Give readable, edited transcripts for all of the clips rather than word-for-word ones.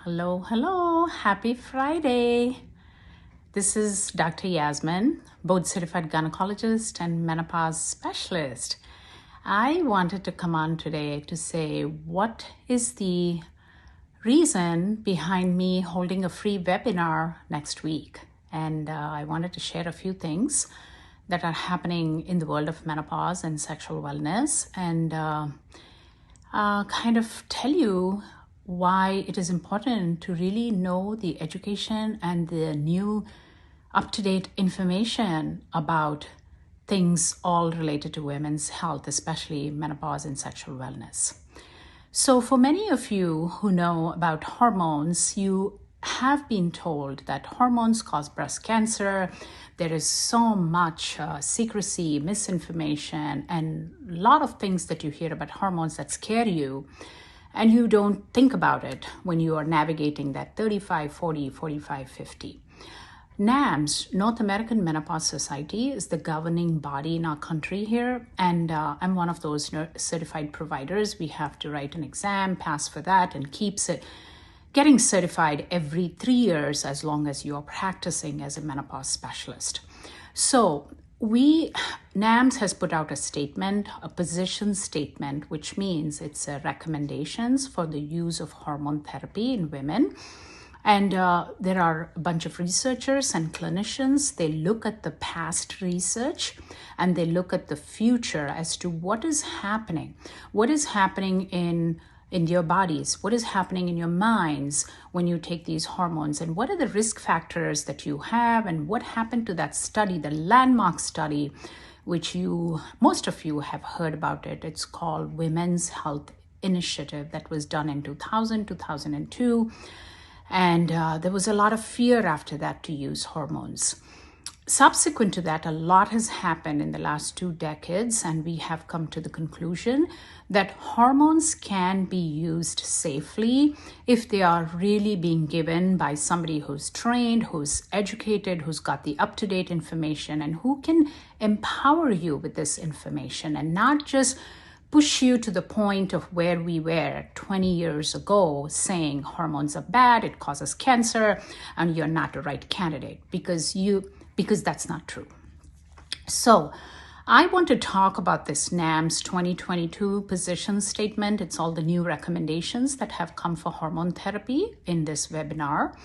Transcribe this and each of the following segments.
Hello, hello. Happy Friday. This is Dr. Yasmin, board certified gynecologist and menopause specialist. I wanted to come on today to say what is the reason behind me holding a free webinar next week. And I wanted to share a few things that are happening in the world of menopause and sexual wellness and kind of tell you why it is important to really know the education and the new up-to-date information about things all related to women's health, especially menopause and sexual wellness. So for many of you who know about hormones, you have been told that hormones cause breast cancer. There is so much secrecy, misinformation, and a lot of things that you hear about hormones that scare you. And you don't think about it when you are navigating that 35, 40, 45, 50. NAMS, North American Menopause Society, is the governing body in our country here. And I'm one of those certified providers. We have to write an exam, pass for that, and keeps it getting certified every 3 years as long as you are practicing as a menopause specialist. So NAMS has put out a statement, a position statement, which means it's recommendations for the use of hormone therapy in women. And there are a bunch of researchers and clinicians. They look at the past research and they look at the future as to what is happening. What is happening in your bodies? What is happening in your minds when you take these hormones? And what are the risk factors that you have? And what happened to that study, the landmark study, which most of you have heard about it. It's called Women's Health Initiative that was done in 2000, 2002. And there was a lot of fear after that to use hormones. Subsequent to that, a lot has happened in the last 2 decades, and we have come to the conclusion that hormones can be used safely if they are really being given by somebody who's trained, who's educated, who's got the up-to-date information, and who can empower you with this information and not just push you to the point of where we were 20 years ago saying hormones are bad, it causes cancer, and you're not the right candidate because that's not true. So I want to talk about this NAMS 2022 position statement. It's all the new recommendations that have come for hormone therapy in this webinar.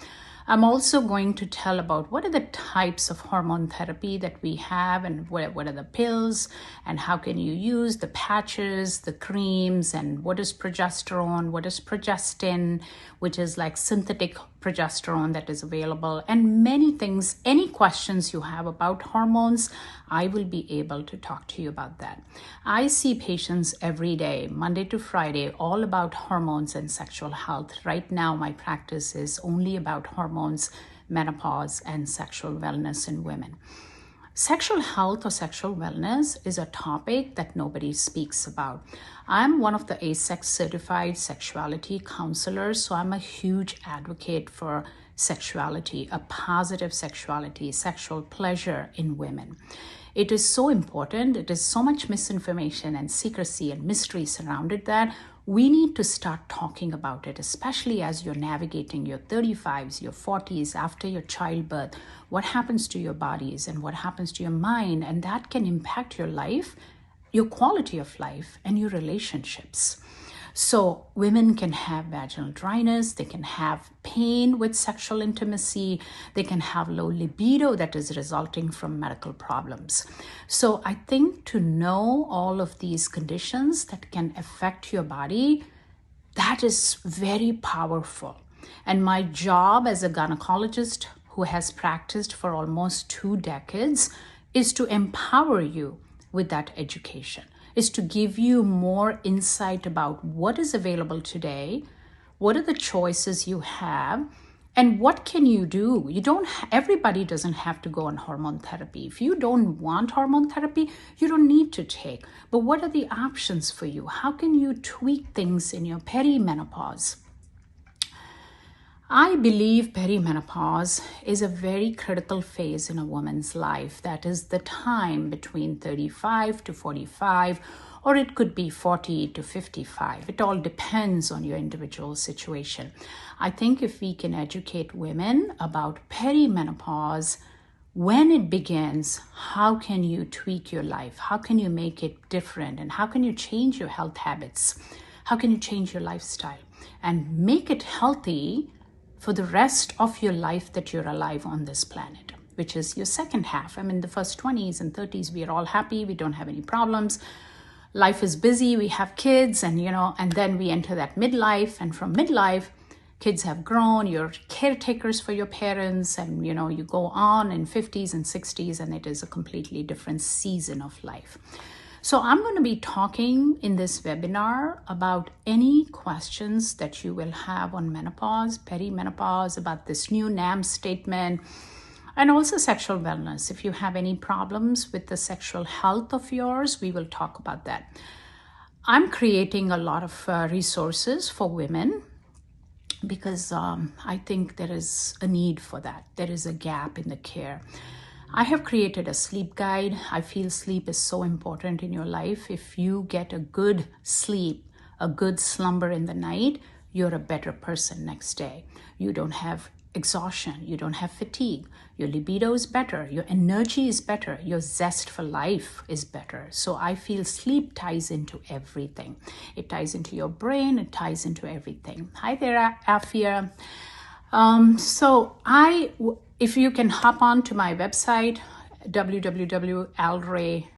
I'm also going to tell about what are the types of hormone therapy that we have and what are the pills and how can you use the patches, the creams, and what is progesterone, what is progestin, which is like synthetic progesterone that is available, and many things. Any questions you have about hormones, I will be able to talk to you about that. I see patients every day, Monday to Friday, all about hormones and sexual health. Right now, my practice is only about hormones, menopause, and sexual wellness in women. Sexual health or sexual wellness is a topic that nobody speaks about. I'm one of the ASEX certified sexuality counselors, so I'm a huge advocate for sexuality, a positive sexuality, sexual pleasure in women. It is so important. It is so much misinformation and secrecy and mystery surrounded that we need to start talking about it, especially as you're navigating your 35s, your 40s, after your childbirth, what happens to your bodies and what happens to your mind, and that can impact your life, your quality of life, and your relationships. So women can have vaginal dryness, they can have pain with sexual intimacy, they can have low libido that is resulting from medical problems. So I think to know all of these conditions that can affect your body, that is very powerful. And my job as a gynecologist who has practiced for almost 2 decades is to empower you with that education, is to give you more insight about what is available today, what are the choices you have, and what can you do. Everybody doesn't have to go on hormone therapy. If you don't want hormone therapy, you don't need to take. But what are the options for you? How can you tweak things in your perimenopause? I believe perimenopause is a very critical phase in a woman's life. That is the time between 35 to 45 or it could be 40 to 55. It all depends on your individual situation. I think if we can educate women about perimenopause, when it begins, how can you tweak your life? How can you make it different? And how can you change your health habits? How can you change your lifestyle and make it healthy for the rest of your life that you're alive on this planet, which is your second half? I mean, the first 20s and 30s, we are all happy. We don't have any problems. Life is busy. We have kids and then we enter that midlife. And from midlife, kids have grown, you're caretakers for your parents, and you go on in 50s and 60s, and it is a completely different season of life. So I'm going to be talking in this webinar about any questions that you will have on menopause, perimenopause, about this new NAM statement, and also sexual wellness. If you have any problems with the sexual health of yours, we will talk about that. I'm creating a lot of resources for women because I think there is a need for that. There is a gap in the care. I have created a sleep guide. I feel sleep is so important in your life. If you get a good sleep, a good slumber in the night, you're a better person next day. You don't have exhaustion. You don't have fatigue. Your libido is better. Your energy is better. Your zest for life is better. So I feel sleep ties into everything. It ties into your brain. It ties into everything. Hi there, Afia. If you can hop on to my website, www.alray.com,